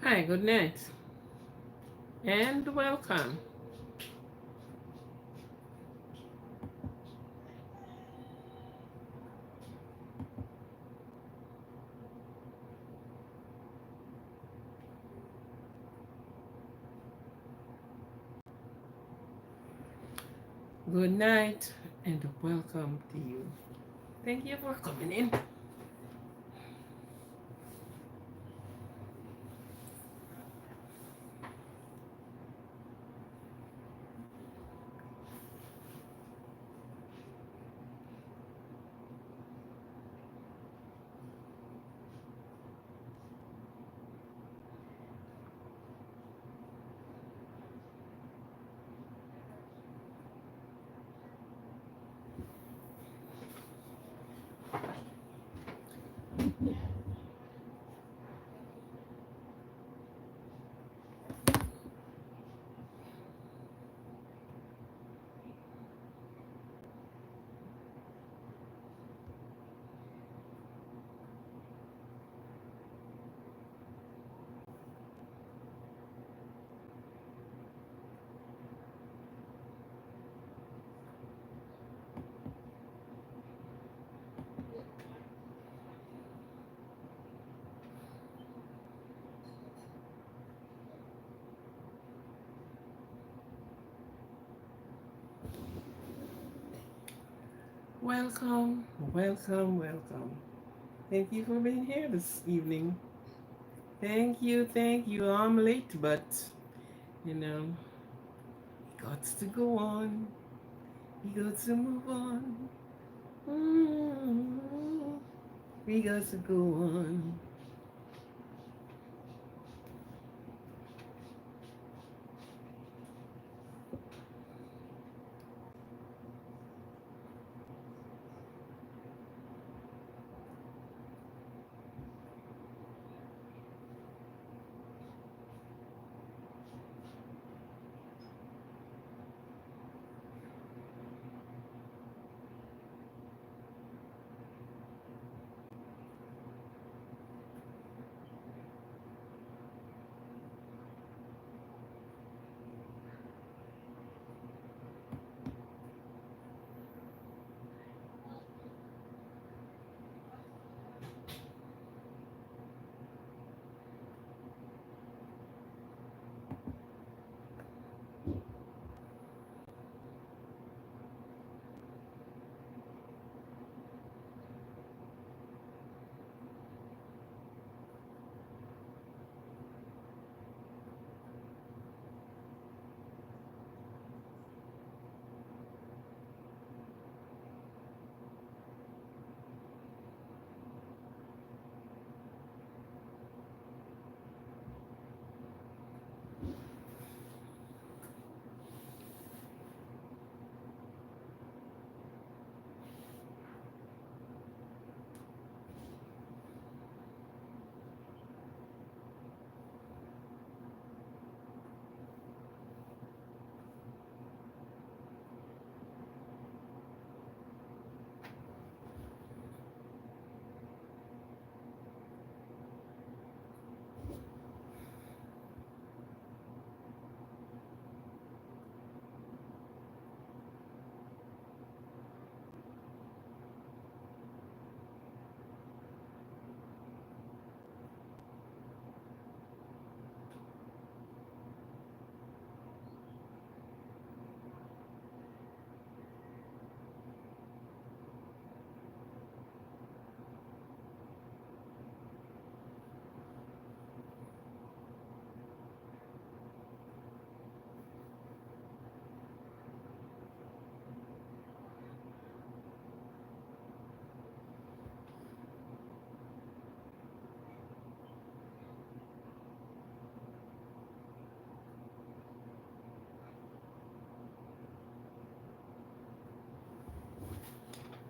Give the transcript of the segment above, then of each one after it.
Hi, good night, and welcome. Good night, and welcome to you. Thank you for coming in. Welcome, welcome, welcome. Thank you for being here this evening. Thank you. I'm late, but you know, got to go on. We got to move on. Mm, we got to go on.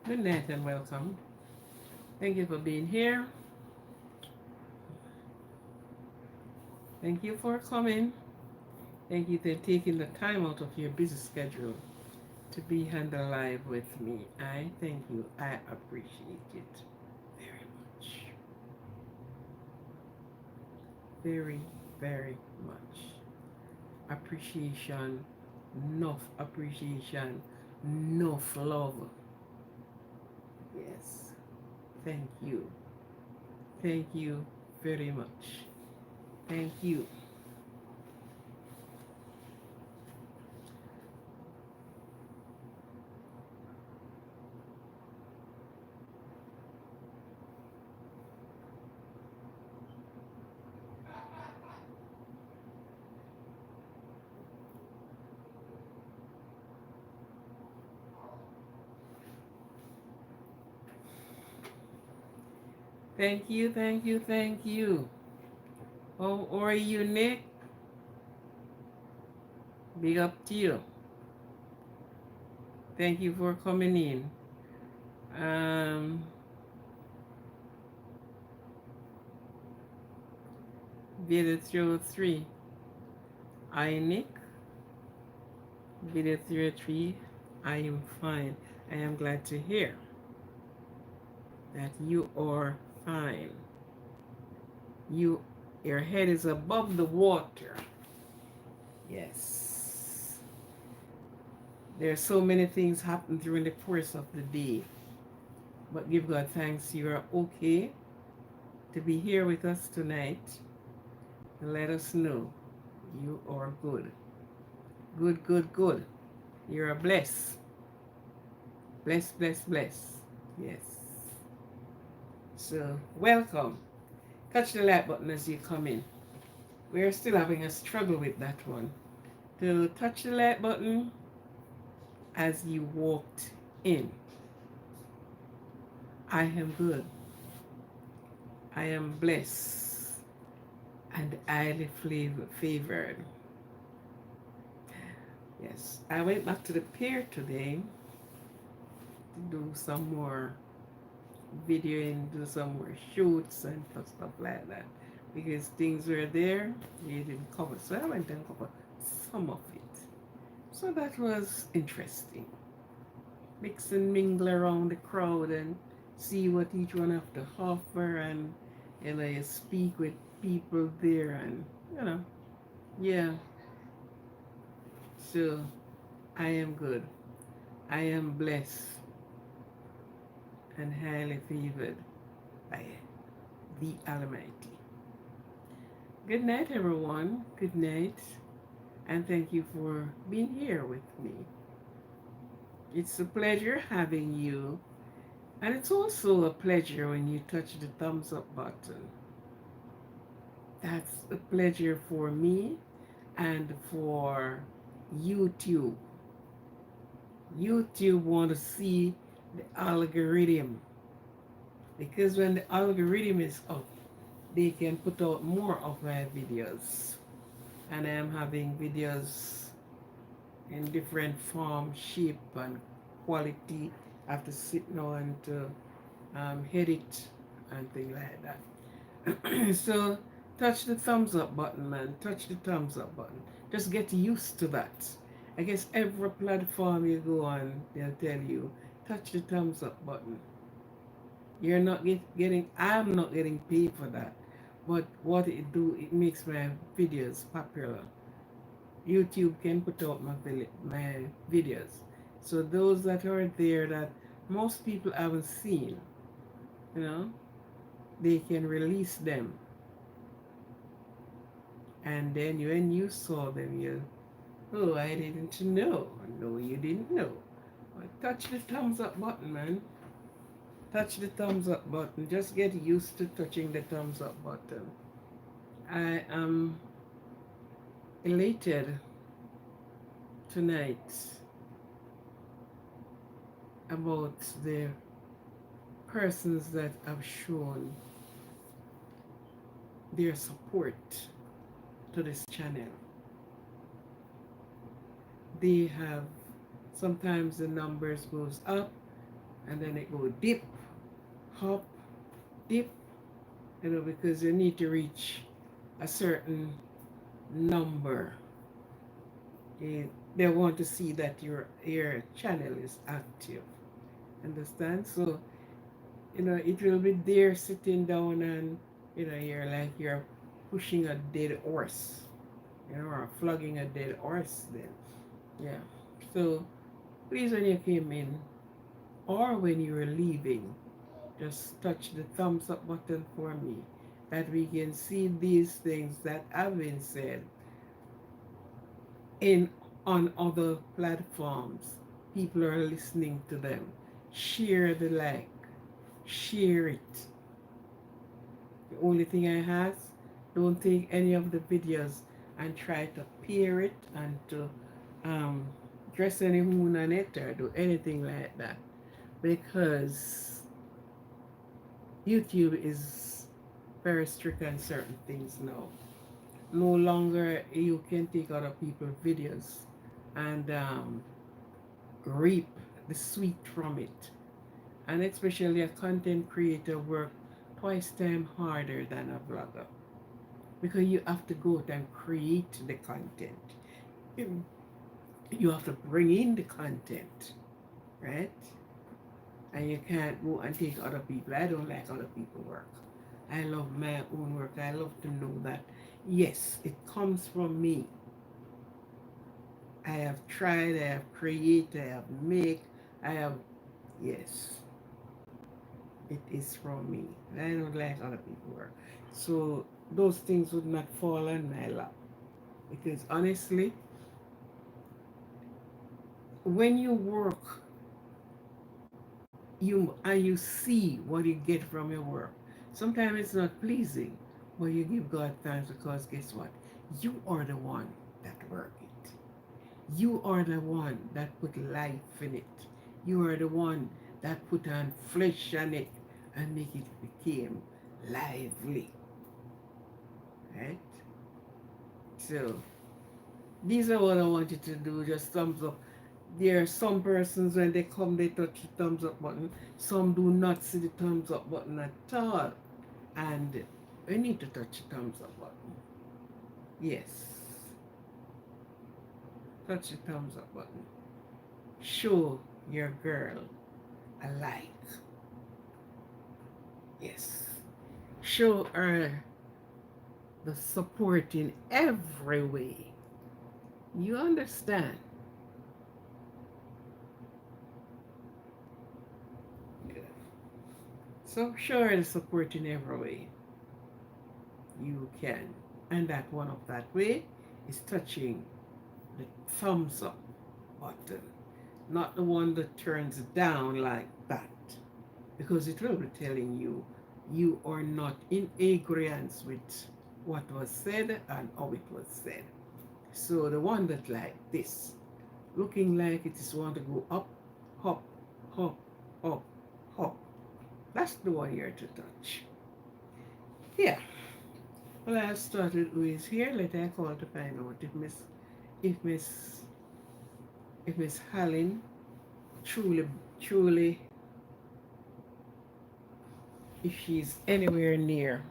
Good night and welcome. Thank you for being here. Thank you for coming. Thank you for taking the time out of your busy schedule to be on the live with me. I thank you. I appreciate it very much. Very, very much. Appreciation, enough appreciation, enough love. Yes. Thank you. Thank you very much. Thank you. Thank you, thank you, thank you. Oh, or you, Nick? Big up to you. Thank you for coming in. Um, Video 303. I, Nick. Video 303. I am fine. I am glad to hear that you are fine. Your head is above the water. Yes. There are so many things happen during the course of the day. But give God thanks you are okay to be here with us tonight. And let us know you are good. Good, good, good. You're a bless. Bless, bless, bless. Yes. So, welcome. Touch the like button as you come in. We're still having a struggle with that one. To touch the like button as you walked in. I am good. I am blessed and highly favored. Yes, I went back to the pier today to do some more videoing, do some more shoots and stuff like that. Because things were there, they didn't cover. So I went and covered some of it. So that was interesting. Mix and mingle around the crowd and see what each one have to offer, and you speak with people there, and yeah. So I am good. I am blessed and highly favored by the Almighty. Good night, everyone. Good night. And thank you for being here with me. It's a pleasure having you. And it's also a pleasure when you touch the thumbs up button. That's a pleasure for me and for YouTube. YouTube want to see the algorithm, because when the algorithm is up, they can put out more of my videos. And I am having videos in different form, shape, and quality. I have to sit now and edit and things like that. So touch the thumbs up button, man. Touch the thumbs up button. Just get used to that. I guess every platform you go on, they'll tell you, touch the thumbs up button. You're not getting, I'm not getting paid for that. But what it do, it makes my videos popular. YouTube can put out my videos. So those that are there that most people haven't seen, you know, they can release them. And then when you saw them, oh, I didn't know. No, you didn't know. Well, touch the thumbs up button, man. Touch the thumbs up button. Just get used to touching the thumbs up button. I am elated tonight about the persons that have shown their support to this channel. They have, sometimes the numbers goes up and then it go dip, hop, dip, because you need to reach a certain number. They want to see that your channel is active. Understand? So, it will be there sitting down and, you're like you're pushing a dead horse, or flogging a dead horse then. Yeah. So, please, when you came in or when you were leaving, just touch the thumbs up button for me that we can see these things that have been said in on other platforms. People are listening to them. Share the like. Share it. The only thing I ask, don't take any of the videos and try to pair it and to um, dress any moon on it or do anything like that, because YouTube is very strict on certain things now. No longer you can take other people's videos and reap the sweet from it. And especially a content creator work twice time harder than a blogger, because you have to go out and create the content. You have to bring in the content, right? And you can't go and take other people. I don't like other people's work. I love my own work. I love to know that, yes, it comes from me. I have tried, I have created, I have made, I have, yes, it is from me. I don't like other people's work. So those things would not fall on my lap. Because honestly, when you work, you see what you get from your work. Sometimes it's not pleasing, but you give God thanks, because guess what? You are the one that work it. You are the one that put life in it. You are the one that put on flesh on it and make it became lively. Right? So these are what I wanted to do, just thumbs up. There are some persons when they come, they touch the thumbs up button. Some do not see the thumbs up button at all. And we need to touch the thumbs up button. Yes. Touch the thumbs up button. Show your girl a like. Yes. Show her the support in every way. You understand? So show her the support in every way you can. And that one of that way is touching the thumbs up button, not the one that turns down like that, because it will be telling you you are not in agreement with what was said and how it was said. So the one that like this, looking like it is want to go up, up, up, up, up, that's the one you're to touch. Yeah. Well, I started who is here. Let I call to find out if Miss if Miss Helen truly, if she's anywhere near.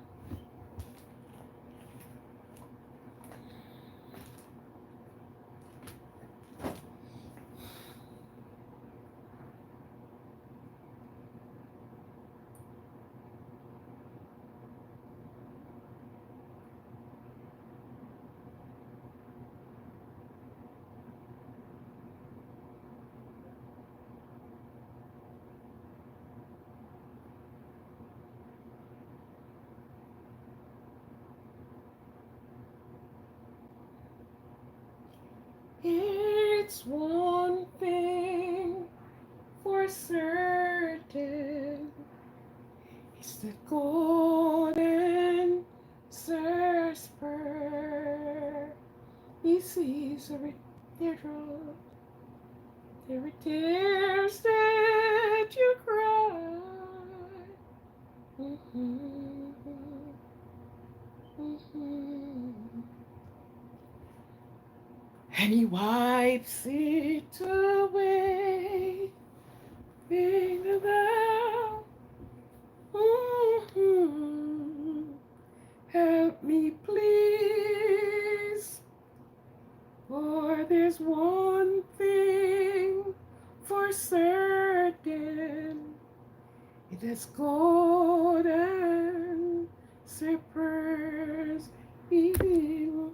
It's one thing for certain, it's the golden spur. He sees every teardrop, every tears that you cry. Mm-hmm. Mm-hmm. And he wipes it away. certain it is God and shepherds eating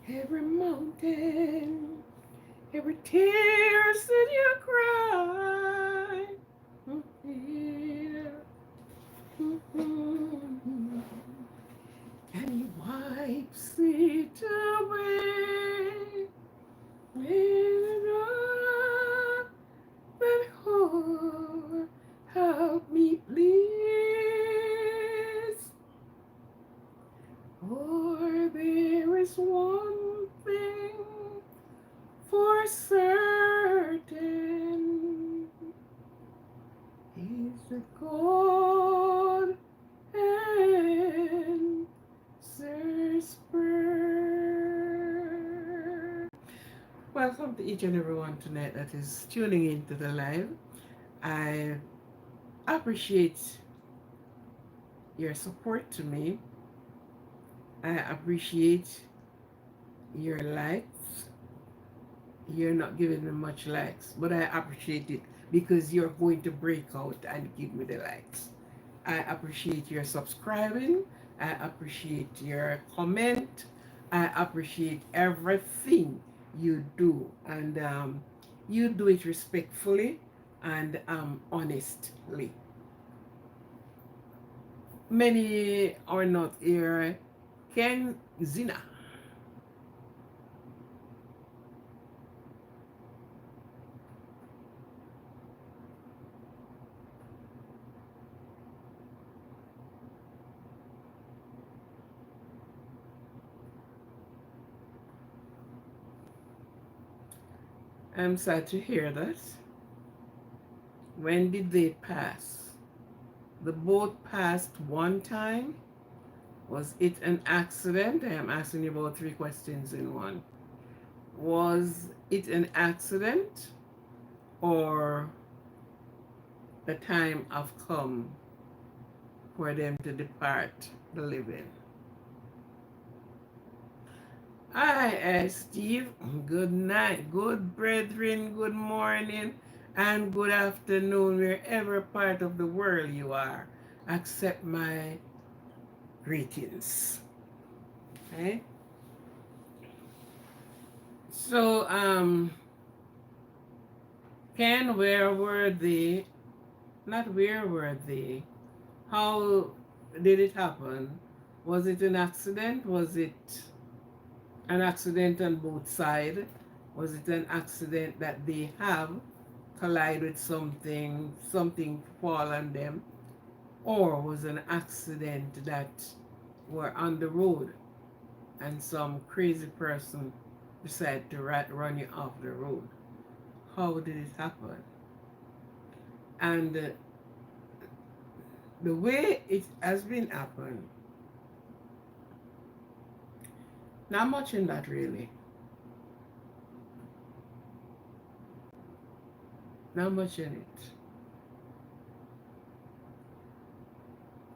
every mountain, every tears that you cry. Yeah. And he wipes it away with a that heart help me please. For there is one thing for certain, he's the God and Prayer. Welcome to each and everyone tonight that is tuning into the live. I appreciate your support to me. I appreciate your likes. You're not giving me much likes, but I appreciate it because you're going to break out and give me the likes. I appreciate your subscribing. I appreciate your comment. I appreciate everything you do. And you do it respectfully and honestly. Many are not here. Ken Zina. I'm sad to hear that. When did they pass? The boat passed one time. Was it an accident? I am asking you about 3 questions in one. Was it an accident or the time have come for them to depart the living? Hi, Steve. Good night, good brethren, good morning, and good afternoon, wherever part of the world you are. Accept my greetings. Okay? So, Ken, where were they? Not where were they? How did it happen? Was it an accident? Was it an accident on both sides? Was it an accident that they have collide with something fall on them? Or was it an accident that were on the road and some crazy person decided to run you off the road? How did it happen? And the way it has been happened, not much in that really. Not much in it.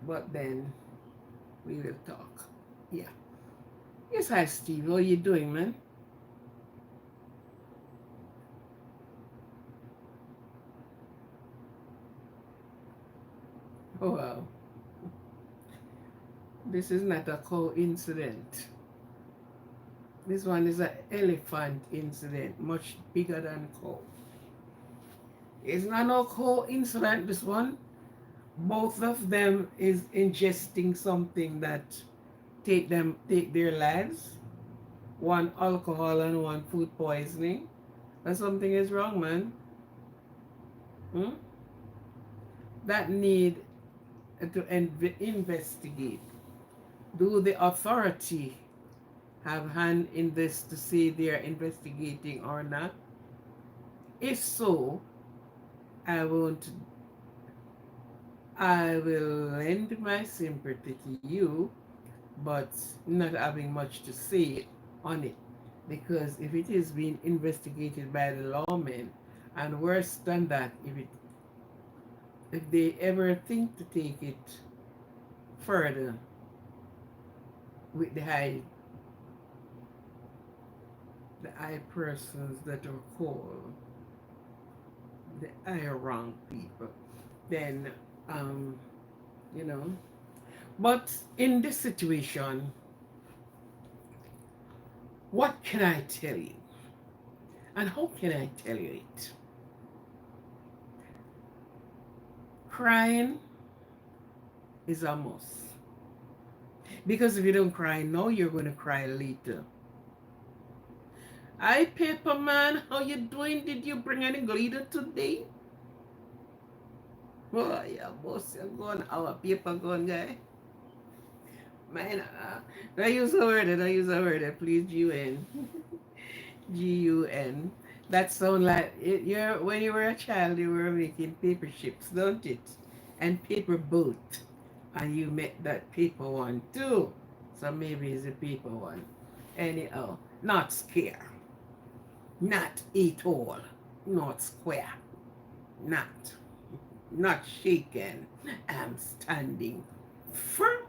But then we will talk. Yeah. Yes, hi Steve. How are you doing, man? Oh wow. This is not a coincidence. This one is an elephant incident, much bigger than cow. It's not no coincidence, this one. Both of them is ingesting something that take their lives. One alcohol and one food poisoning. But something is wrong, man. Hmm? That need to investigate. Do the authority have hand in this to say they are investigating or not? If so, I won't. I will lend my sympathy to you, but not having much to say on it. Because if it is being investigated by the lawmen, and worse than that, if they ever think to take it further with the high persons that are called, I wrong people, then, um, you know. But in this situation, what can I tell you? And how can I tell you it? Crying is a must. Because if you don't cry now, you're going to cry later. Hi, paper man, how you doing? Did you bring any glitter today? Oh, yeah, boss, you're going, our paper gun guy. Man, don't use a word, don't use a word, please, G-U-N. G-U-N. That sound like, you're, when you were a child, you were making paper ships, don't it? And paper boat. And you met that paper one too. So maybe it's a paper one. Anyhow, not square. Not at all. Not square. Not. Not shaken. I'm standing firm.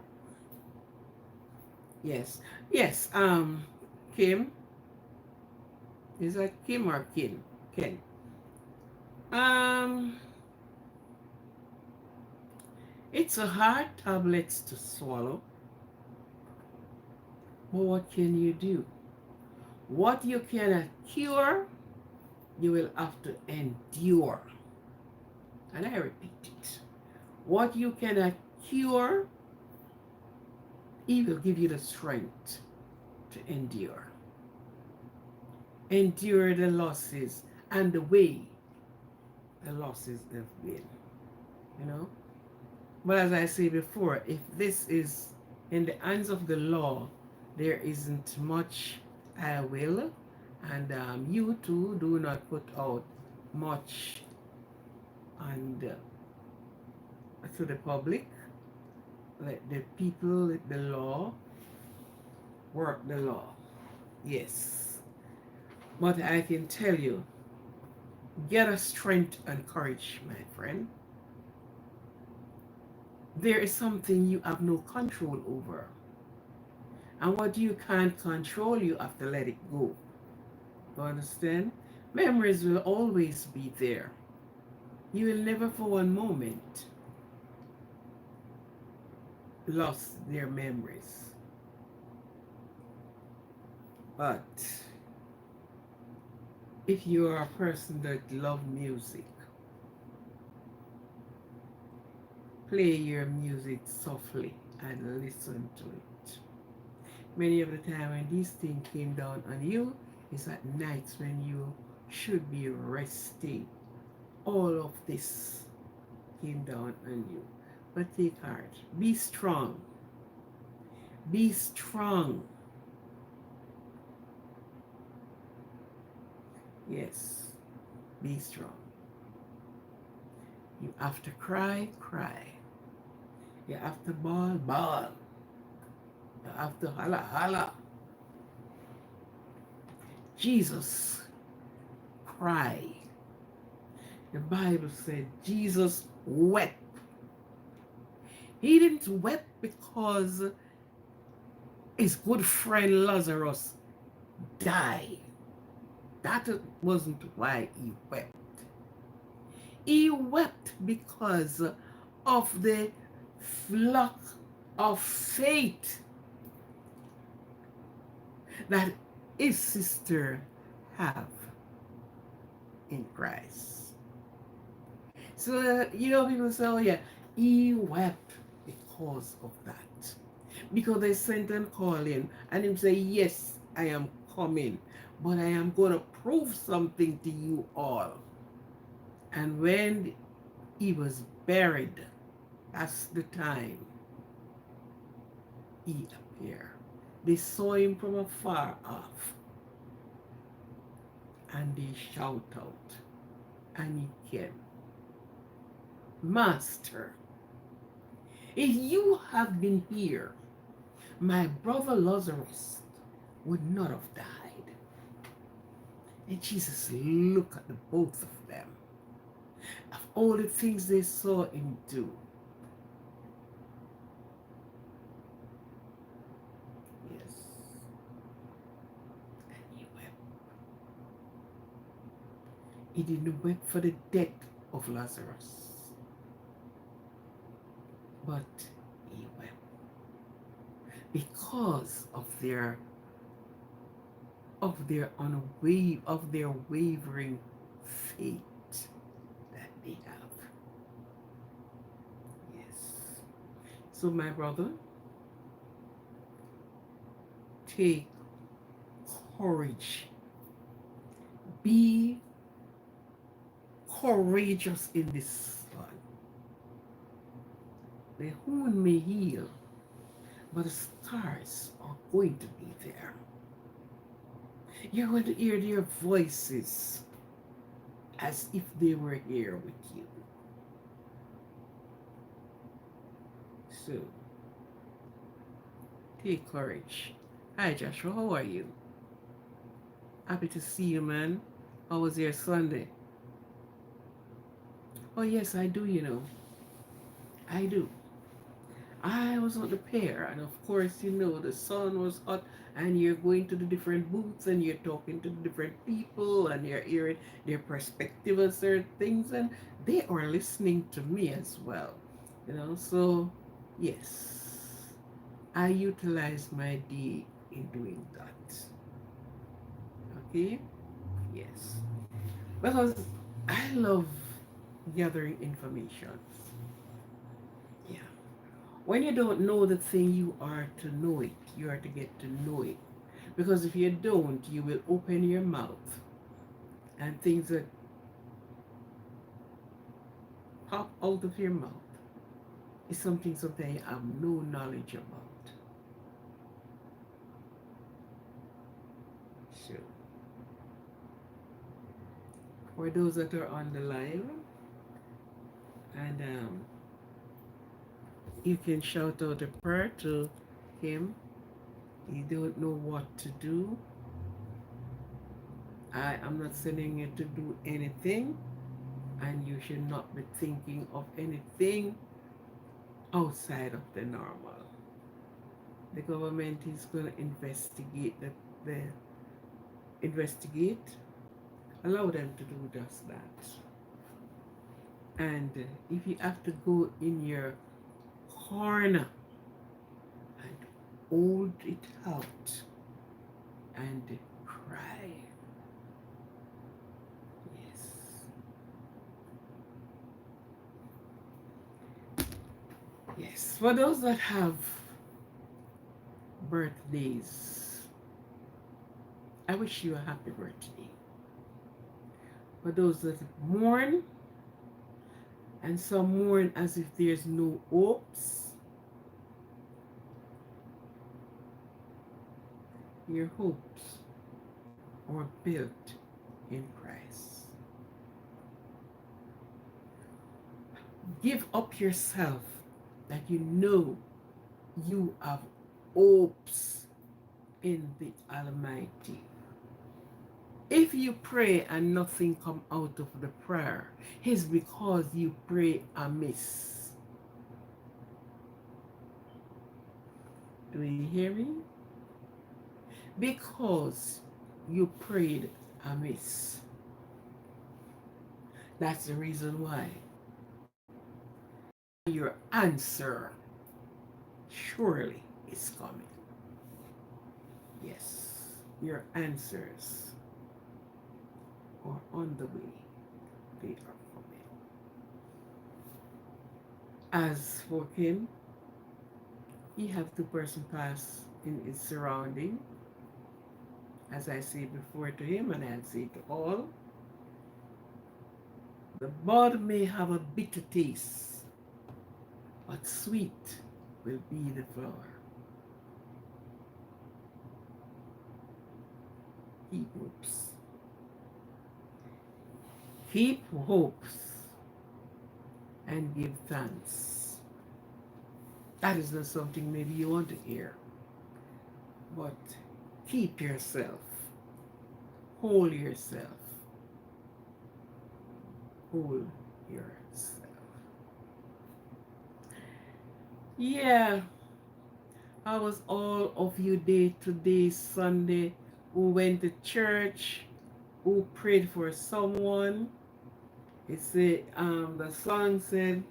Yes. Yes. Kim. Is that Kim or Ken? Ken. Um, it's a hard tablets to swallow. But what can you do? What you cannot cure, you will have to endure. And I repeat it. What you cannot cure, He will give you the strength to endure. Endure the losses and the way the losses have been. You know? But as I said before, if this is in the hands of the law, there isn't much I will. And you too do not put out much and to the public. Let the people, let the law work the law. Yes. But I can tell you, get a strength and courage, my friend. There is something you have no control over. And what you can't control, you have to let it go. You understand? Memories will always be there. You will never for one moment lost their memories. But if you are a person that loves music, play your music softly and listen to it. Many of the time when these things came down on you, is at nights when you should be resting. All of this came down on you. But take heart. Be strong. Be strong. Yes. Be strong. You have to cry, cry. You have to bawl, bawl. You have to holla, holla. Jesus cried. The Bible said Jesus wept. He didn't weep because his good friend Lazarus died. That wasn't why he wept. He wept because of the flock of faith that his sister have in Christ. So, people say, oh yeah, he wept because of that. Because they sent and called him and him say, yes, I am coming, but I am going to prove something to you all. And when he was buried, that's the time he appeared. They saw him from afar off. And they shout out. And he came. Master, if you have been here, my brother Lazarus would not have died. And Jesus looked at the both of them. Of all the things they saw him do. Yes. And he wept. He didn't weep for the death of Lazarus, but he wept because of their wavering faith that they have. Yes. So my brother, take courage. Be courageous in this one. The wound may heal, but the stars are going to be there. You're going to hear their voices as if they were here with you. So, take courage. Hi Joshua, how are you? Happy to see you, man. How was your Sunday? Oh yes, I do, I do. I was on the pier, and of course, the sun was hot, and you're going to the different booths, and you're talking to the different people, and you're hearing their perspective on certain things, and they are listening to me as well. So yes, I utilize my day in doing that. Okay? Yes. Because I love gathering information. Yeah. When you don't know the thing, you are to know it. You are to get to know it. Because if you don't, you will open your mouth and things that pop out of your mouth is something you have no knowledge about. So, for those that are on the live, and you can shout out a prayer to him. You don't know what to do. I am not sending you to do anything, and you should not be thinking of anything outside of the normal. The government is going to investigate the investigate. Allow them to do just that. And if you have to go in your corner and hold it out and cry. Yes. Yes. For those that have birthdays, I wish you a happy birthday. For those that mourn, and some mourn as if there's no hopes, your hopes are built in Christ. Give up yourself that you have hopes in the Almighty. If you pray and nothing come out of the prayer, it's because you pray amiss. Do you hear me? Because you prayed amiss. That's the reason why your answer surely is coming. Yes, your answers are on the way. They are coming. As for him, he have 2 person pass in his surrounding. As I say before to him, and I say to all, the bud may have a bitter taste, but sweet will be the flower. Keep hopes. Keep hopes and give thanks. That is not something maybe you want to hear, but keep yourself. Hold yourself. Hold yourself. Yeah. How was all of your day today, Sunday? Who went to church? who prayed for someone. It said, the song said,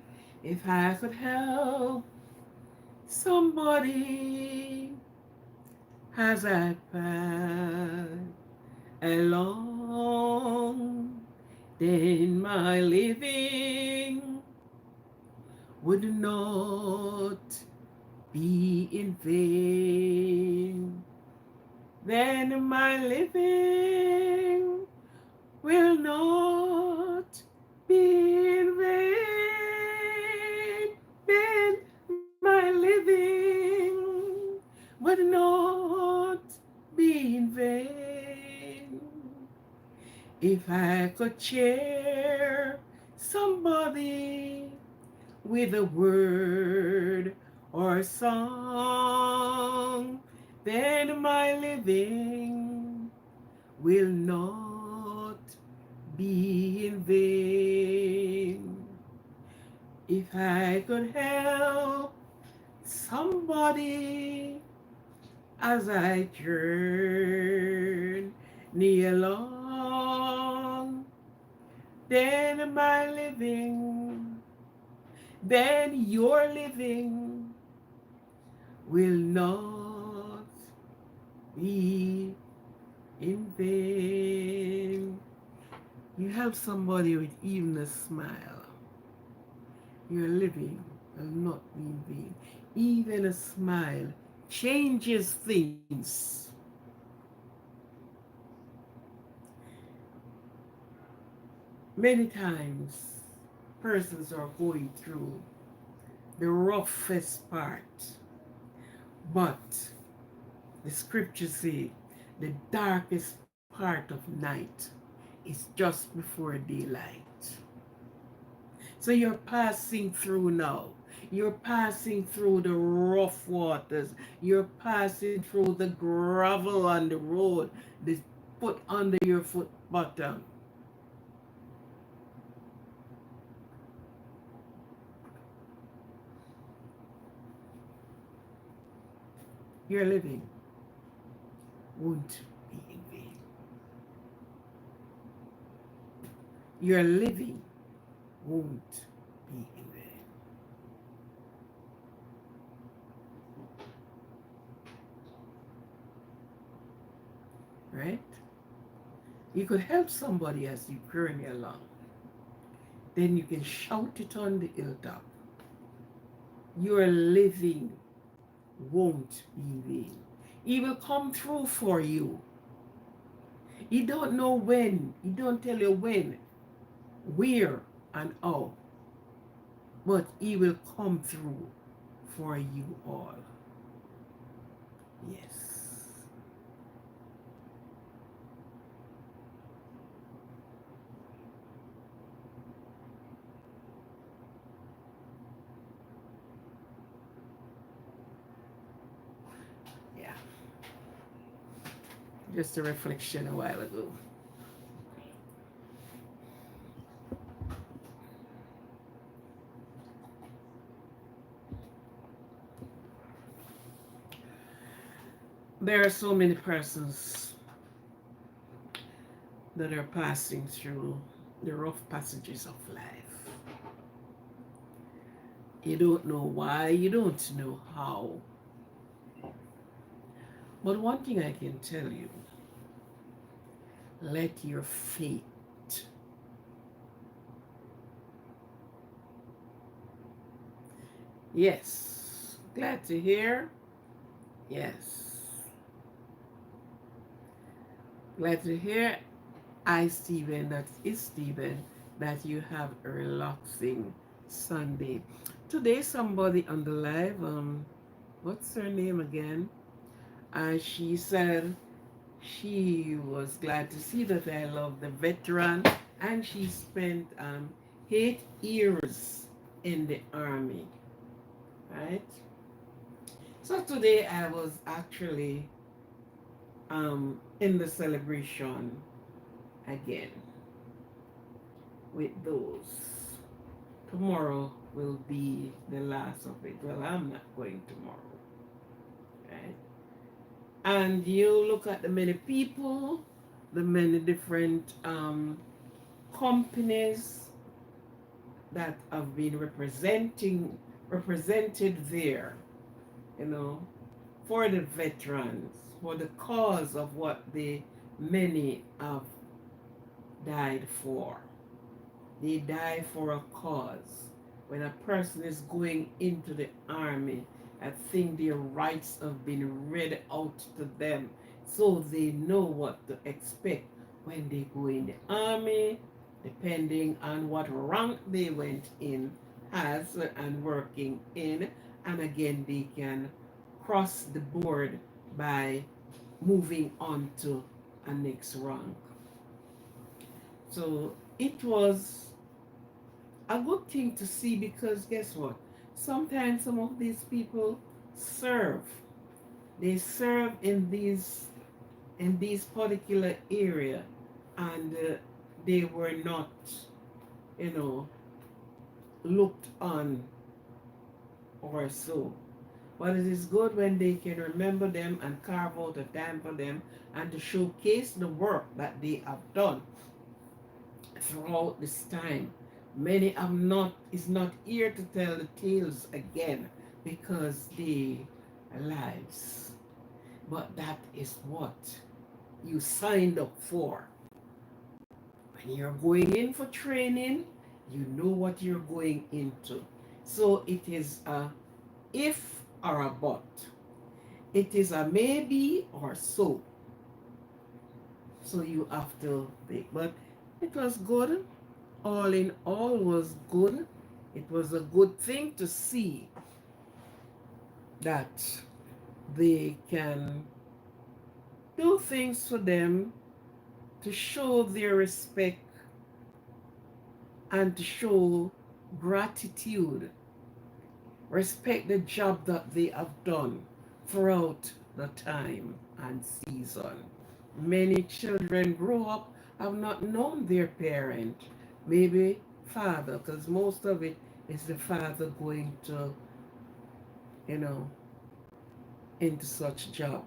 if I could help somebody as I pass along, then my living would not be in vain. Then my living will not be in vain. Then my living would not be in vain. If I could cheer somebody with a word or song, then my living will not be in vain. If I could help somebody as I journey along, then my living, then your living will not be in vain. You help somebody with even a smile. Your living will not be in vain. Even a smile changes things. Many times, persons are going through the roughest part, but the scriptures say the darkest part of night is just before daylight. So you're passing through now. You're passing through the rough waters. You're passing through the gravel on the road, the foot under your foot bottom. Your living won't be in vain. Your living won't be in vain. Right? You could help somebody as you journey along. Then you can shout it on the hilltop. Your living won't be in vain. He will come through for you. He don't know when. He don't tell you when, where, and how. But he will come through for you all. Yes. Yeah. Just a reflection a while ago. There are so many persons that are passing through the rough passages of life. You don't know why, you don't know how. But one thing I can tell you, let your faith, yes, glad to hear, yes, glad to hear, Stephen, that is Stephen, that you have a relaxing Sunday. Today, somebody on the live, what's her name again? She said she was glad to see that I love the veteran, and she spent 8 years in the army, right? So today I was actually in the celebration again with those. Tomorrow will be the last of it. Well, I'm not going tomorrow, right? And you look at the many people the many different companies that have been represented there, you know, for the veterans, for the cause of what the many have died for. They die for a cause. When a person is going into the army, I think their rights have been read out to them so they know what to expect when they go in the army, depending on what rank they went in as and working in. And again, they can cross the board by moving on to a next rank. So it was a good thing to see because guess what? Sometimes some of these people serve. They serve in these particular area, and they were not, you know, looked on or so. But it is good when they can remember them and carve out a time for them and to showcase the work that they have done throughout this time. Many have not is not here to tell the tales again because they lives. But that is what you signed up for. When you're going in for training, you know what you're going into. So it is a if or a but. It is a maybe or so. So you have to think. But it was good. All in all was good. It was a good thing to see that they can do things for them to show their respect and to show gratitude, respect the job that they have done throughout the time and season. Many children grow up have not known their parent, maybe father, because most of it is the father going to, you know, into such job.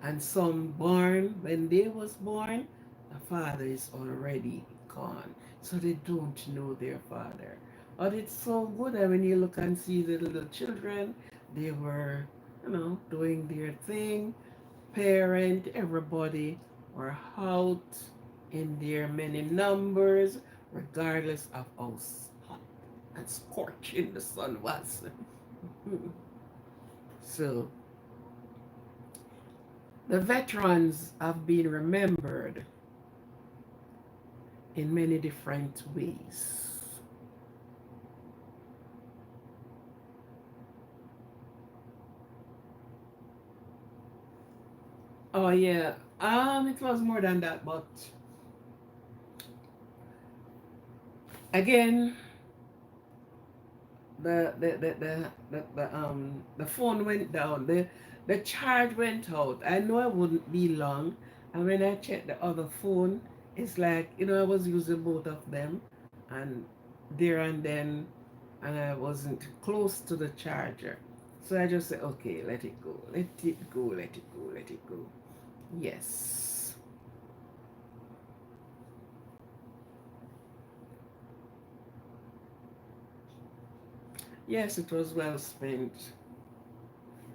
And some born, when they was born, the father is already gone. So they don't know their father. But it's so good that when you look and see the little children, they were, you know, doing their thing. Parent, everybody were out in their many numbers, regardless of how hot and scorching the sun was. So the veterans have been remembered in many different ways. Oh yeah, it was more than that, but again, the phone went down, the charge went out. I know I wouldn't be long, and when I checked the other phone, it's like, you know, I was using both of them, and there and then, and I wasn't close to the charger, so I just said, okay, let it go, let it go, let it go, let it go. Yes. Yes, it was well spent.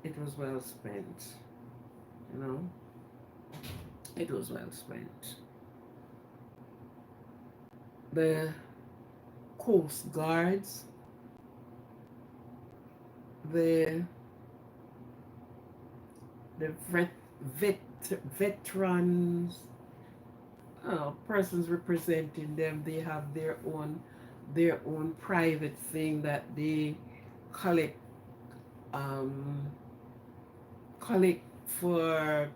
It was well spent. You know, it was well spent. The Coast Guards, the the veterans, persons representing them, they have their own private thing that they collect um, collect for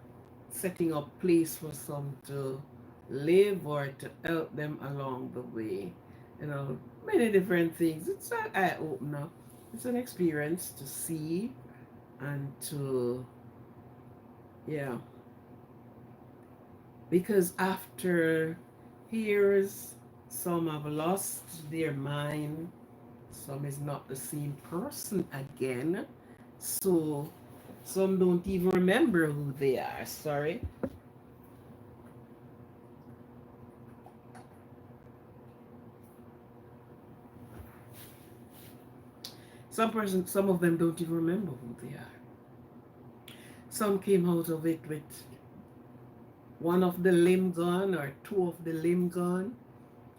setting up place for some to live or to help them along the way. You know, many different things. It's an eye opener. It's an experience to see and to, yeah. Because after years, some have lost their mind, some is not the same person again. So some don't even remember who they are. Sorry. Some of them don't even remember who they are. Some came out of it with one of the limb gone or two of the limb gone,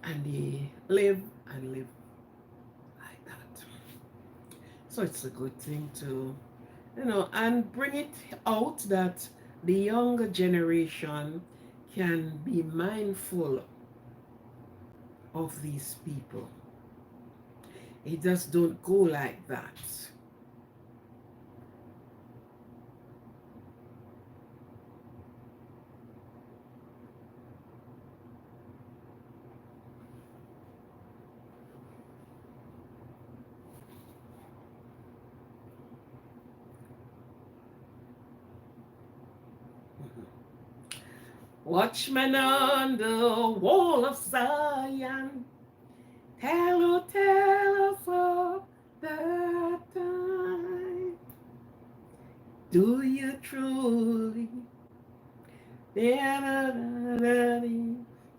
and they live and live like that. So it's a good thing to, and bring it out that the younger generation can be mindful of these people. It just don't go like that. Watchman on the wall of Zion, tell us of that time. Do you truly?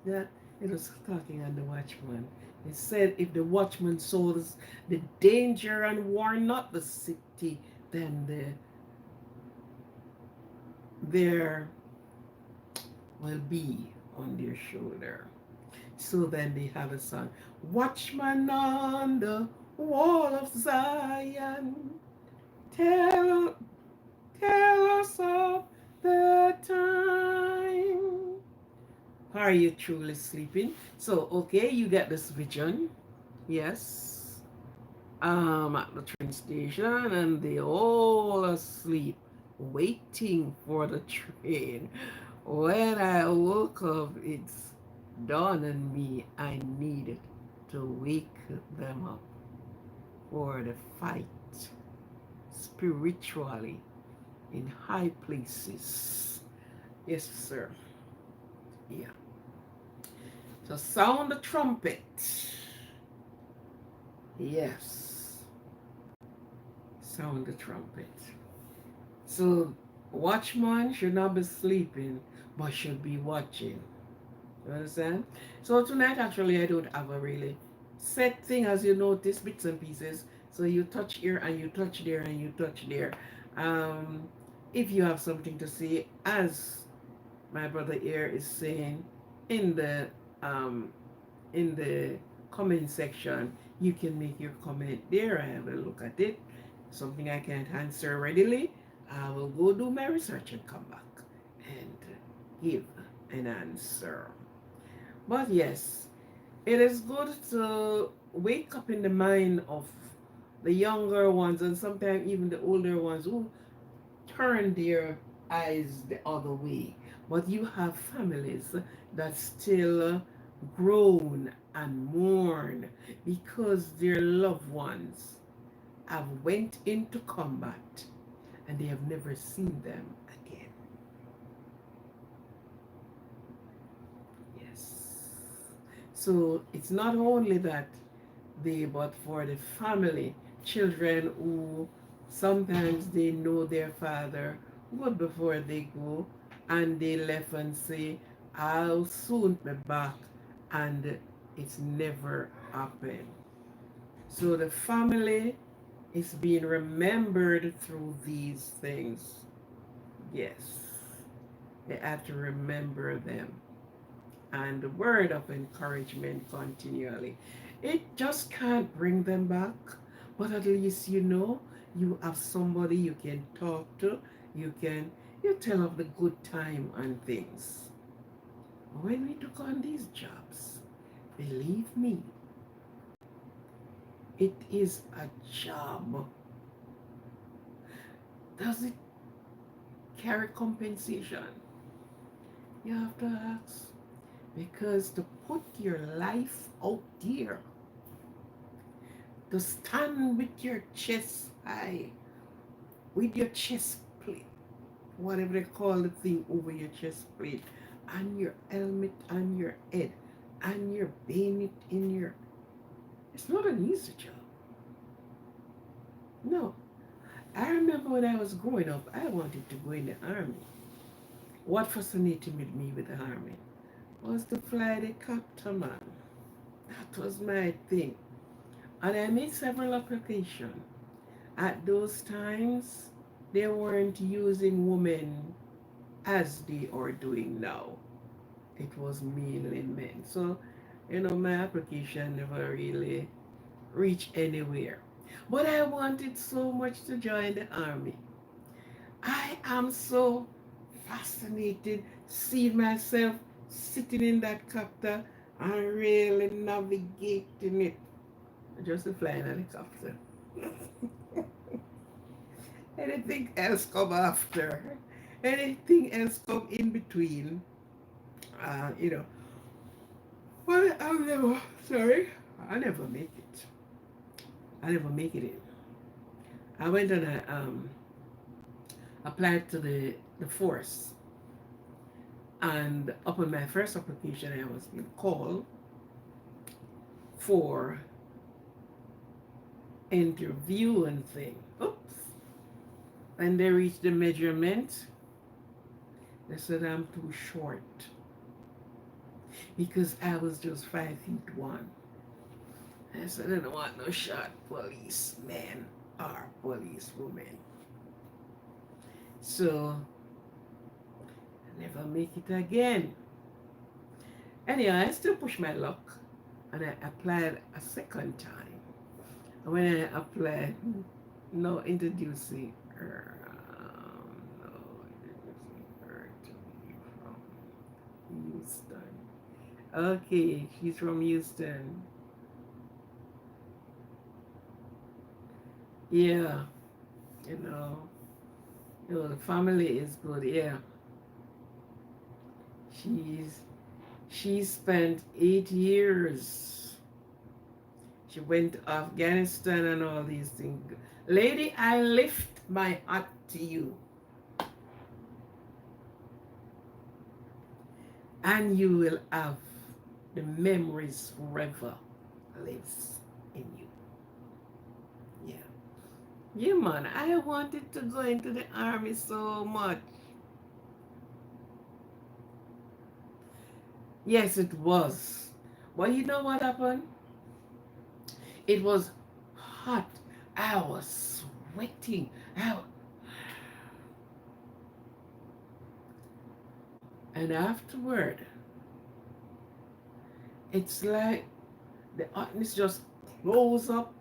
That it was talking on the watchman. It said, if the watchman saw the danger and warn not the city, then there will be on their shoulder. So then they have a song. Watchman on the wall of Zion, tell, tell us of the time. Are you truly sleeping? So, okay, you get this vision. Yes. At the train station, and they all asleep, waiting for the train. When I woke up, it's dawned on me I needed to wake them up for the fight spiritually in high places. Yes, sir. Yeah. So sound the trumpet. Yes. Sound the trumpet. So watchman should not be sleeping, but should be watching. You understand? So tonight actually I don't have a really set thing, as you notice, bits and pieces. So you touch here and you touch there and you touch there. Um, if you have something to say, as my brother here is saying in the um, in the comment section, you can make your comment there. I have a look at it. Something I can't answer readily, I will go do my research and come back and give an answer. But yes, it is good to wake up in the mind of the younger ones and sometimes even the older ones who turn their eyes the other way. But you have families that still groan and mourn because their loved ones have went into combat and they have never seen them again. Yes. So it's not only that but for the family, children who sometimes they know their father good before they go, and they left and say, I'll soon be back, and it's never happened. So the family is being remembered through these things. Yes, they have to remember them. And the word of encouragement continually. It just can't bring them back, but at least you have somebody you can talk to. You tell of the good time and things. When we took on these jobs, believe me, it is a job. Does it carry compensation? You have to ask. Because to put your life out there, to stand with your chest high, with your chest plate, whatever they call the thing over your chest plate, and your helmet on your head, and your bayonet in your... It's not an easy job. No. I remember when I was growing up, I wanted to go in the army. What fascinated me with the army was to fly the copter, man. That was my thing. And I made several applications. At those times, they weren't using women as they are doing now. It was mainly men. So, my application never really reached anywhere. But I wanted so much to join the army. I am so fascinated seeing myself sitting in that copter and really navigating it. Just a flying helicopter. Anything else come after. Anything else come in between. Uh, you know. Well, I'll never, sorry, I never make it. I never make it in. I went and I applied to the force. And upon my first application, I was being called for interview and thing. Oops. And they reached the measurement. They said I'm too short because I was just 5 feet one. I said I don't want no short policeman or policewoman. So I never make it again. Anyhow, I still push my luck and I applied a second time. And when I applied, no introducing her, no introducing her to me from Houston. Okay, she's from Houston. Yeah, you know, the family is good. Yeah, she's she spent 8 years. She went to Afghanistan and all these things. Lady, I lift my hat to you, and you will have the memories forever lives in you. Yeah. Yeah, man, I wanted to go into the army so much. Yes, it was. But you know what happened? It was hot. I was sweating. And afterward, it's like the hotness just close up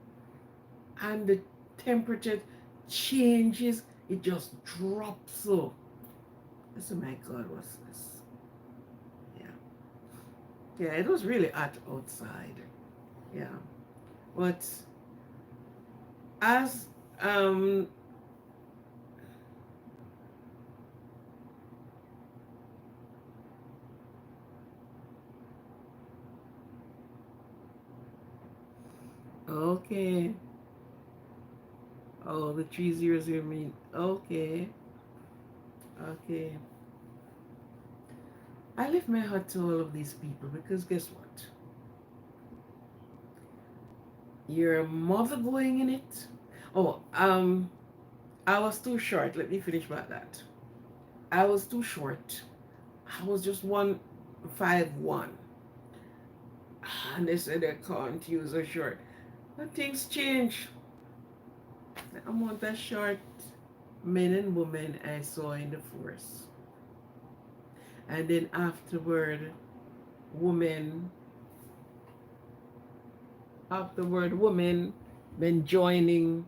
and the temperature changes. It just drops so. I said, my God, what's this? Yeah. Yeah, it was really hot outside. Yeah. But as okay. Oh, the 300 mean okay. Okay. I lift my heart to all of these people because guess what? Your mother going in it. Oh, I was too short. Let me finish about that. I was too short. I was just 151. And they said they can't use a short. But things change. The amount of short men and women I saw in the force. And then afterward, women, women been joining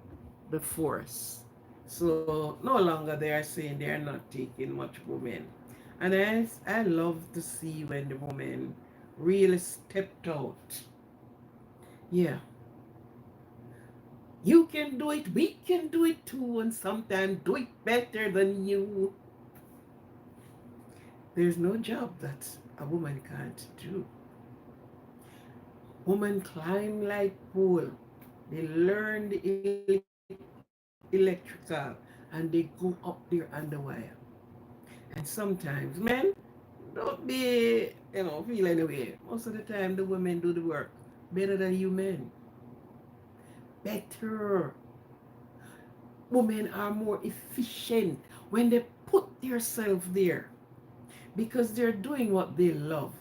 the force. So no longer they are saying they are not taking much women. And I love to see when the women really stepped out. Yeah, you can do it, we can do it too, and sometimes do it better than you. There's no job that a woman can't do. Women climb like pole. They learn the electrical and they go up there under wire. And sometimes men don't be, feel anyway. Most of the time the women do the work better than you men. Better. Women are more efficient when they put themselves there because they're doing what they love.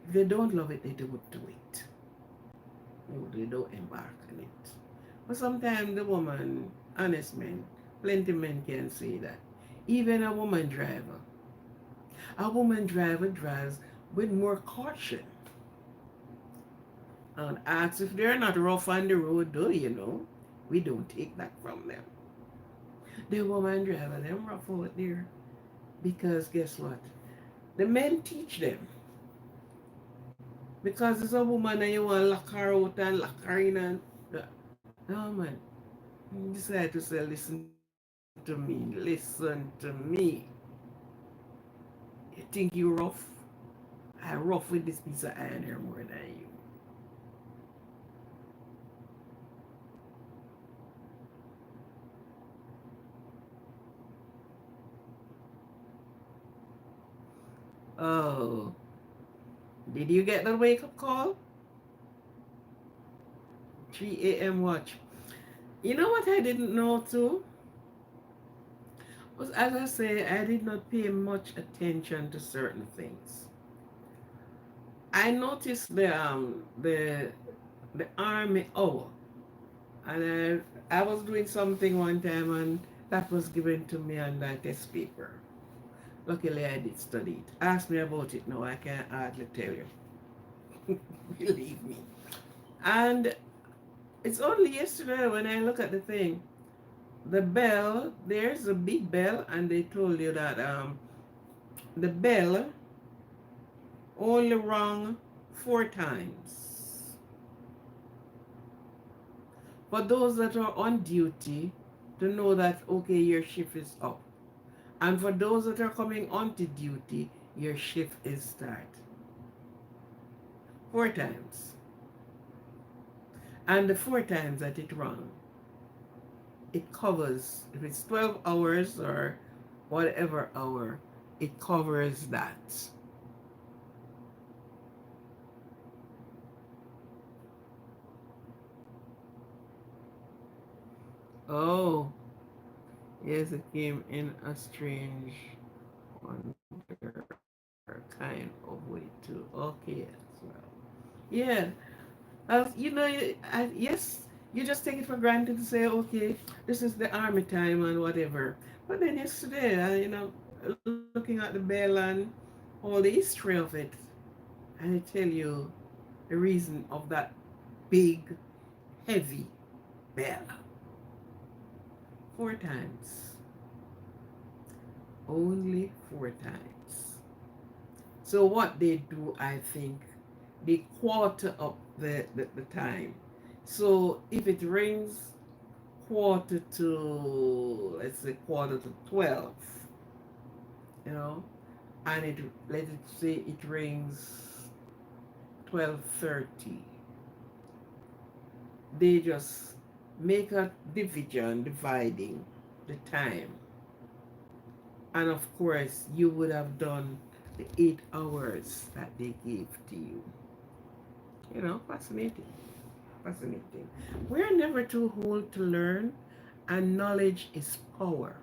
If they don't love it, they don't do it. No, they don't embark on it. But sometimes the woman, honest men, plenty men can say that. Even a woman driver drives with more caution. And asks if they're not rough on the road, though, we don't take that from them. The woman driver, them rough out there. Because guess what? The men teach them. Because it's a woman and you want to lock her out and lock her in and... No, man. You decide to say, listen to me. Listen to me. You think you rough? I rough with this piece of iron here more than you. Oh, did you get the wake up call? 3 a.m. watch. You know what I didn't know too? Was, as I say, I did not pay much attention to certain things. I noticed the army hour, and I was doing something one time, and that was given to me on that test paper. Luckily, I did study it. Ask me about it now. I can't hardly tell you. Believe me. And it's only yesterday when I look at the thing. The bell, there's a big bell, and they told you that the bell only rung 4 times. For those that are on duty, to know that, okay, your shift is up. And for those that are coming onto duty, your shift is start. 4 times. And the 4 times that it rung, it covers, if it's 12 hours or whatever hour, it covers that. Oh, yes, it came in a strange wonder kind of way too. Okay, as well. Yeah, yes, you just take it for granted to say, okay, this is the army time and whatever. But then yesterday, looking at the bell and all the history of it, and I tell you the reason of that big, heavy bell. 4 times. Only 4 times. So what they do, I think, they quarter up the time. So if it rings quarter to, let's say quarter to 12, you know, and let it say it rings 12:30, they just make a division dividing the time. And of course, you would have done the 8 hours that they gave to you. Fascinating. Fascinating. We're never too old to learn, and knowledge is power.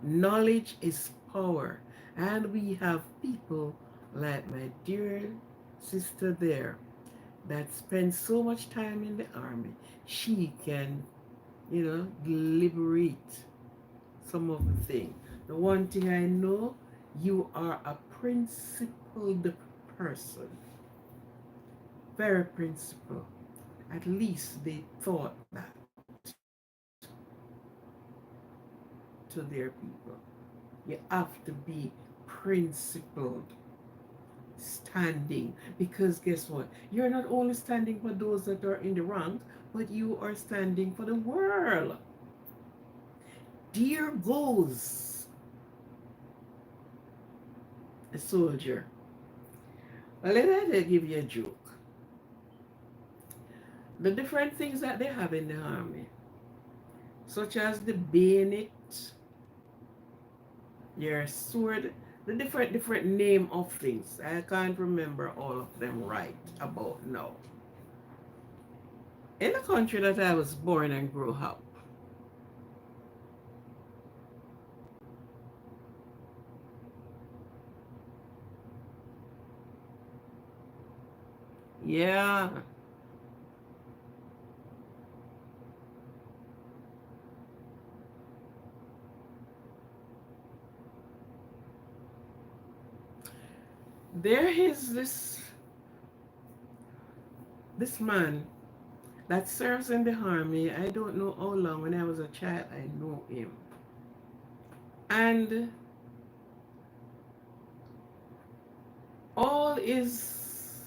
Knowledge is power. And we have people like my dear sister there that spends so much time in the army. She can, deliberate some of the thing. The one thing I know, you are a principled person. Very principled. At least they thought that to their people. You have to be principled, standing. Because guess what? You're not only standing for those that are in the rank, but you are standing for the world. There goes a soldier. Well, let me give you a joke. The different things that they have in the army, such as the bayonet, your sword, the different name of things. I can't remember all of them right about now. In the country that I was born and grew up, yeah, There is this man that serves in the army. I don't know how long. When I was a child, I know him. And all his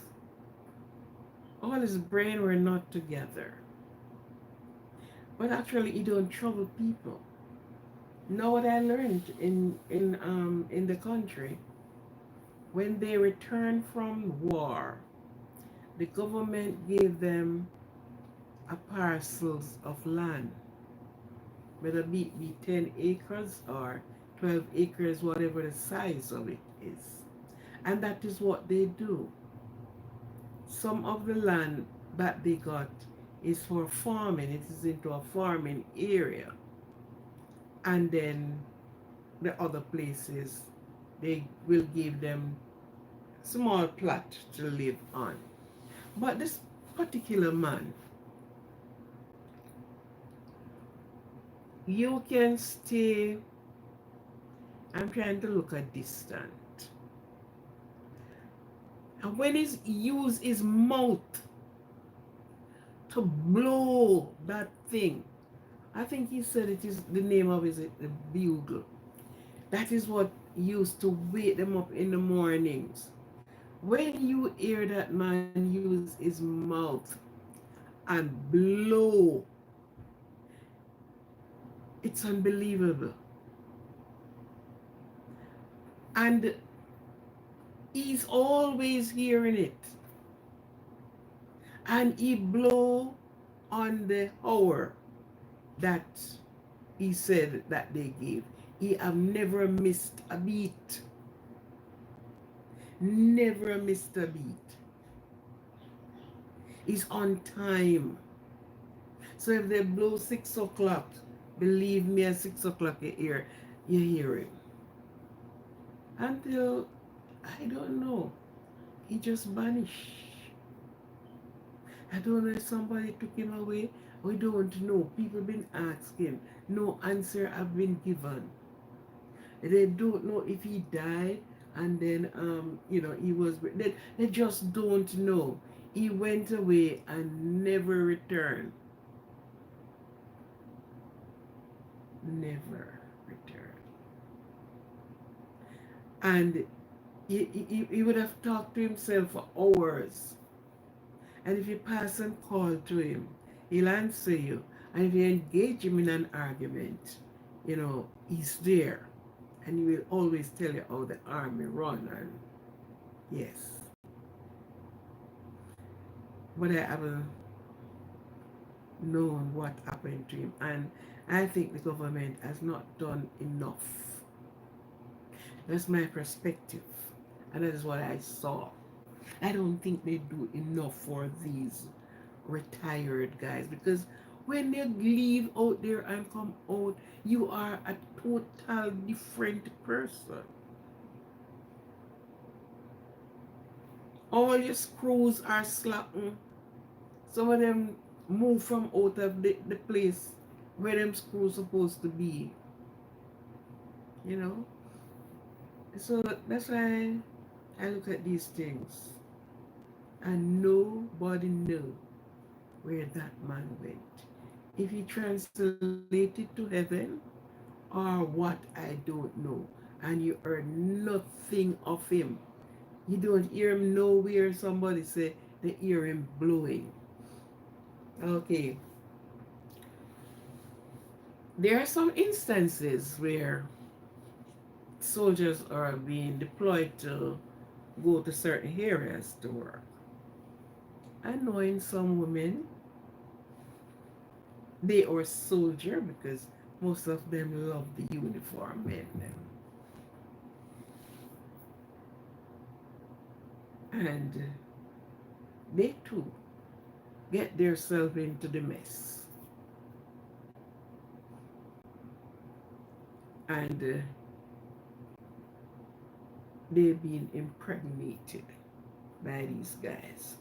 all his brain were not together. But actually he don't trouble people. Know what I learned in the country? When they returned from war, the government gave them a parcels of land, whether it be 10 acres or 12 acres, whatever the size of it is. And that is what they do. Some of the land that they got is for farming. It is into a farming area. And then the other places, they will give them small plot to live on. But this particular man, you can stay, I'm trying to look at distant. And when he use his mouth to blow that thing, I think he said it is the name of his the bugle. That is what used to wake them up in the mornings. When you hear that man use his mouth and blow, it's unbelievable. And he's always hearing it. And he blow on the hour that he said that they gave. He have never missed a beat. Never missed a beat. He's on time. So if they blow 6 o'clock, believe me, at 6 o'clock you hear him. Until, I don't know, he just vanished. I don't know if somebody took him away. We don't know. People been asking. No answer have been given. They don't know if he died and then, he was, they just don't know. He went away and never returned. Never returned. And he would have talked to himself for hours. And if you pass and call to him, he'll answer you. And if you engage him in an argument, he's there. And he will always tell you how the army run. And yes. But I haven't known what happened to him. And I think the government has not done enough. That's my perspective. And that is what I saw. I don't think they do enough for these retired guys, because when they leave out there and come out, you are a total different person. All your screws are slacking. Some of them move from out of the place where them screws supposed to be. So that's why I look at these things. And nobody knew where that man went. If he translated to heaven or what, I don't know. And you heard nothing of him. You don't hear him nowhere. Somebody say they hear him blowing. Okay. There are some instances where soldiers are being deployed to go to certain areas to work. I know in some women, they are soldier because most of them love the uniform men. And they too get themselves into the mess. And they've been impregnated by these guys.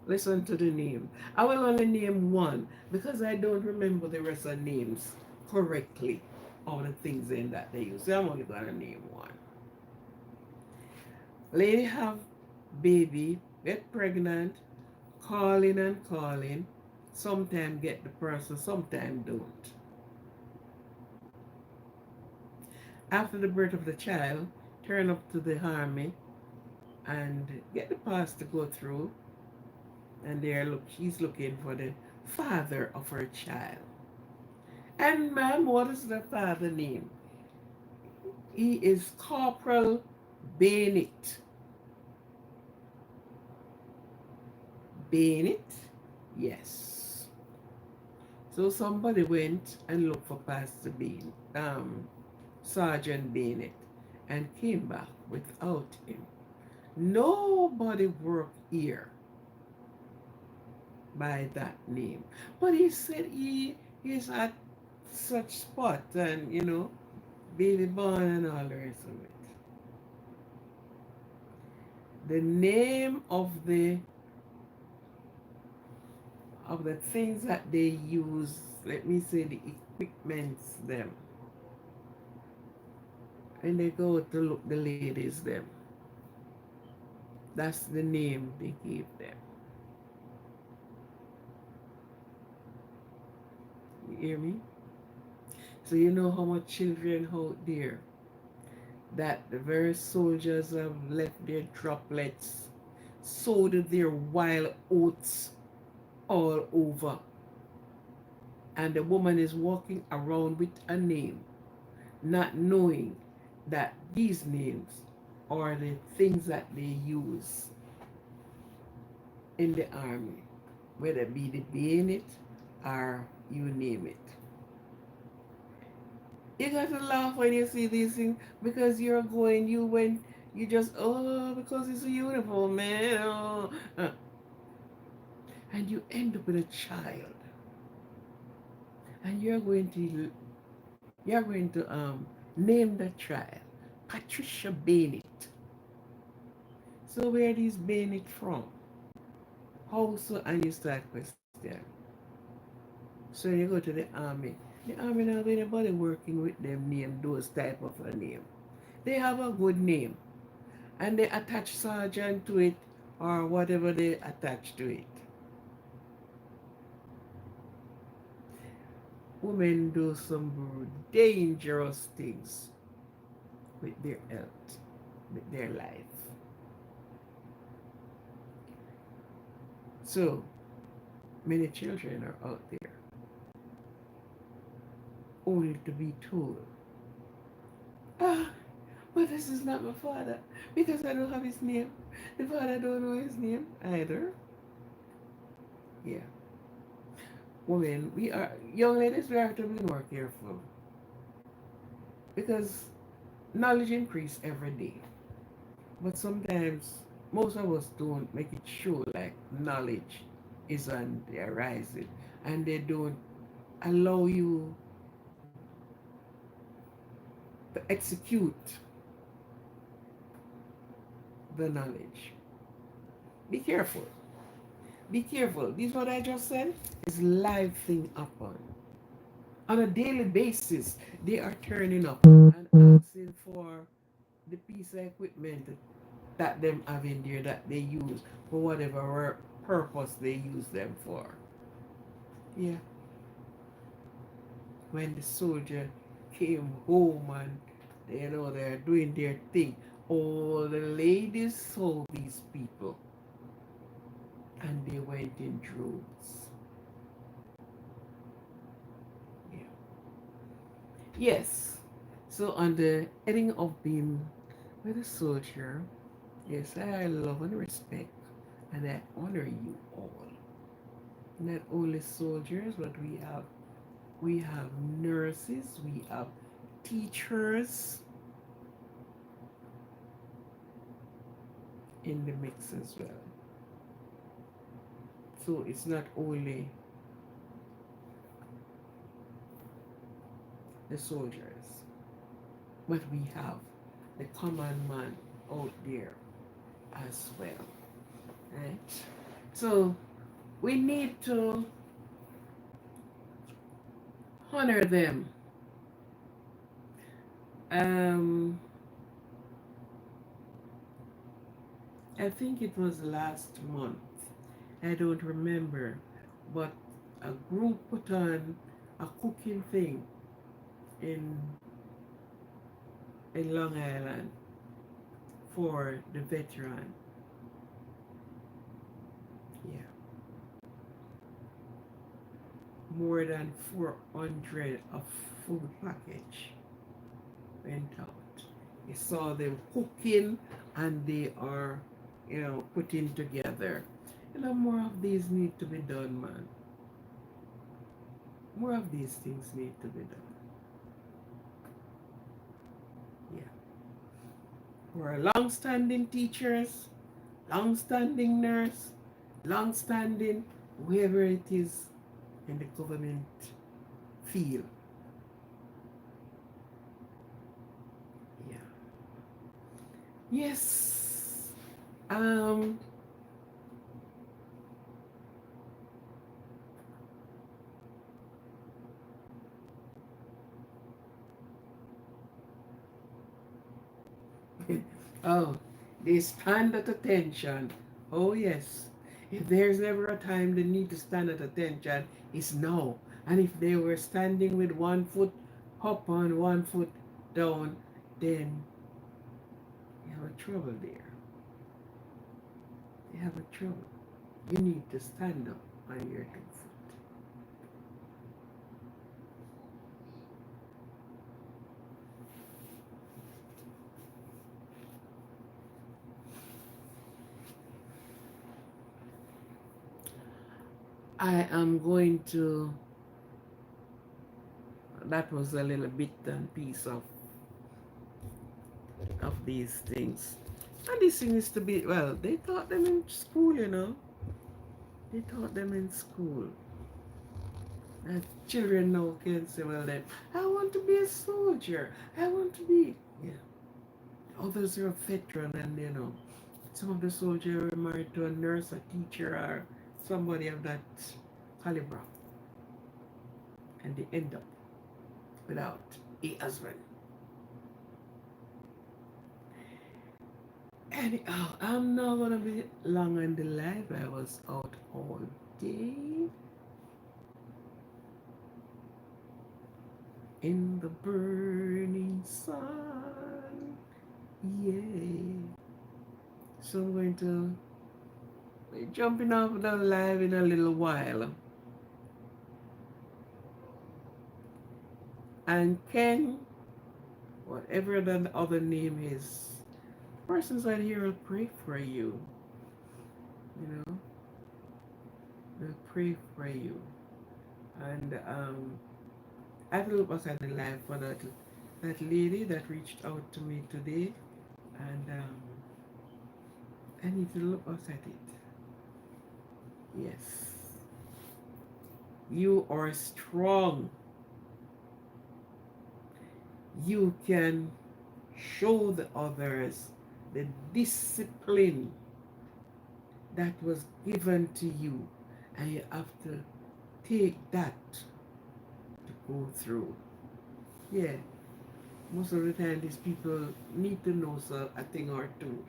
Listen to the name. I will only name one because I don't remember the rest of the names correctly. all the things in that they use. So I'm only gonna name one. Lady have baby, get pregnant, calling and calling. Sometimes get the person, sometimes don't. After the birth of the child, turn up to the army and get the pass to go through. And she's looking for the father of her child. And ma'am, what is the father name? He is Corporal Bennett. Bennett? Yes. So somebody went and looked for Pastor Bean, Sergeant Bennett, and came back without him. Nobody worked here by that name. But he said he's at such spot and baby born and all the rest of it. The name of the things that they use, let me say the equipments them. And they go to look the ladies them. That's the name they gave them. You hear me? So you know how much children out there that the very soldiers have left their droplets, sowed their wild oats all over. And the woman is walking around with a name, not knowing that these names are the things that they use in the army, whether it be the bayonet or you name it. You got to laugh when you see these things because you just, because it's a uniform, man. Oh. And you end up with a child. And you're going to name the child Patricia Bennett. So where is Bennett from? How so? And you start question. So you go to the army. The army now have anybody working with them name those type of a name. They have a good name. And they attach sergeant to it or whatever they attach to it. Women do some dangerous things with their health, with their life. So many children are out there only to be told, but this is not my father because I don't have his name. The father don't know his name either. Yeah. Women, young ladies, we have to be more careful because knowledge increase every day. But sometimes most of us don't make it sure like knowledge is on the horizon and they don't allow you to execute the knowledge. Be careful. Be careful. This what I just said is live thing upon. On a daily basis, they are turning up and asking for the piece of equipment that them have in there that they use for whatever purpose they use them for. Yeah. When the soldier came home and they're doing their thing, all the ladies saw these people and they went in droves. Yeah. Yes. So on the heading of being with a soldier, yes, I love and respect and I honor you all. Not only soldiers, but we have nurses, we have teachers in the mix as well. So it's not only the soldiers, but we have the common man out there as well. Right? So we need to honor them Um, I think it was last month. I don't remember, but a group put on a cooking thing in Long Island for the veteran. Yeah, more than 400 of food package went out. You saw them cooking and they are, putting together. More of these need to be done, man. More of these things need to be done. Yeah. For long-standing teachers, long-standing nurse, long-standing whoever it is in the government field. Yeah. Yes. Um. Oh, they stand at attention. Oh yes. If there's ever a time they need to stand at attention, it's now. And if they were standing with one foot up on one foot down, then you have a trouble there. You have a trouble. You need to stand up on your 2 foot. I am going to, that was a little bit and piece of these things. And these things to be, well, they taught them in school. They taught them in school. And children now can say, well, then, I want to be a soldier. I want to be, yeah. Others are a veteran, and some of the soldiers are married to a nurse, a teacher, or somebody of that caliber, and they end up without a husband. Anyhow, I'm not gonna be long on the live. I was out all day in the burning sun. Yay. So I'm going to be jumping off the live in a little while. And Ken, whatever the other name is, persons out here will pray for you. They'll pray for you. And I look back at the live for that lady that reached out to me today, and I need to look back at it. Yes, you are strong. You can show the others the discipline that was given to you, and you have to take that to go through. Yeah, most of the time these people need to know a thing or two.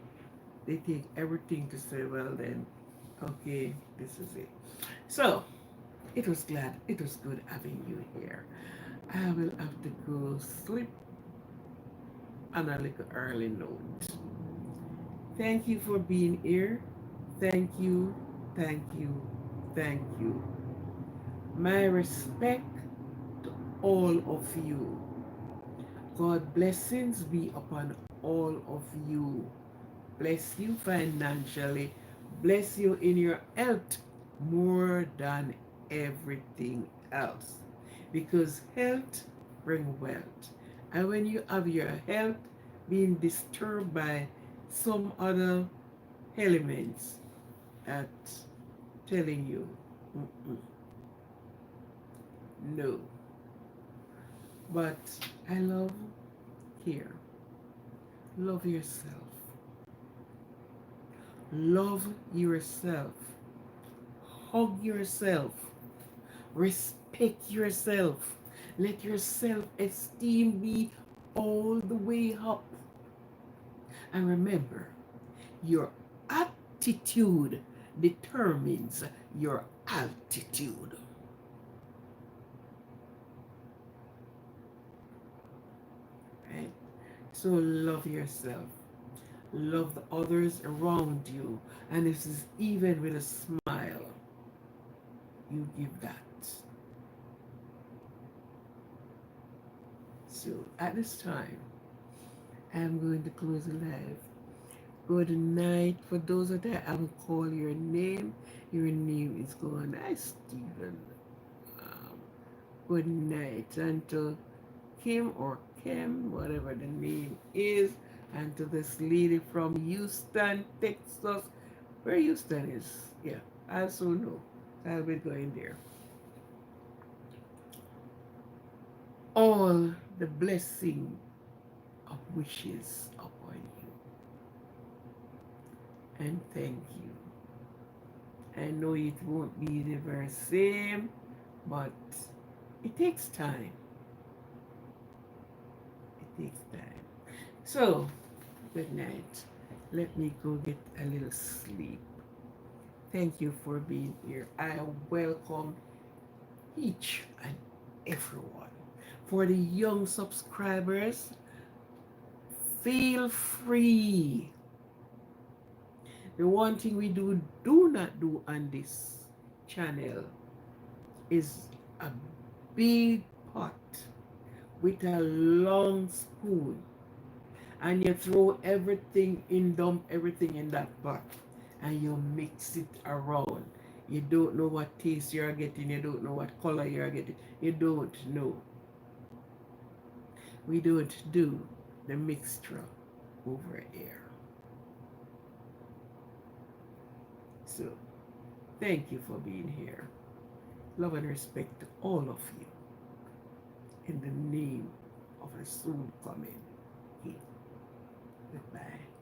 They take everything to say, well then, okay, this is it. So it was good having you here. I will have to go sleep on a little early note. Thank you for being here. Thank you, thank you, thank you. My respect to all of you. God blessings be upon all of you. Bless you financially. Bless you in your health more than everything else. Because health brings wealth. And when you have your health being disturbed by some other elements at telling you, no. But I love here. Love yourself. Love yourself. Hug yourself. Respect yourself. Let your self-esteem be all the way up. And remember, your attitude determines your altitude. Right? So love yourself. Love the others around you. And this is even with a smile. You give that. So at this time, I'm going to close the live. Good night. For those of that I will call your name is gone. Hi, Stephen. Um, Good night. And to Kim or Kim, whatever the name is, and to this lady from Houston, Texas, where Houston is. Yeah, I also know. I'll be going there. All the blessing of wishes upon you. And thank you. I know it won't be the very same, but it takes time. It takes time. So, good night. Let me go get a little sleep. Thank you for being here. I welcome each and everyone. For the young subscribers, feel free. The one thing we do not do on this channel is a big pot with a long spoon, and you throw everything in, dump everything in that pot, and you mix it around. You don't know what taste you're getting, you don't know what color you're getting, you don't know. We don't do the mixture over here. So, thank you for being here. Love and respect to all of you. In the name of the soon coming King. Goodbye.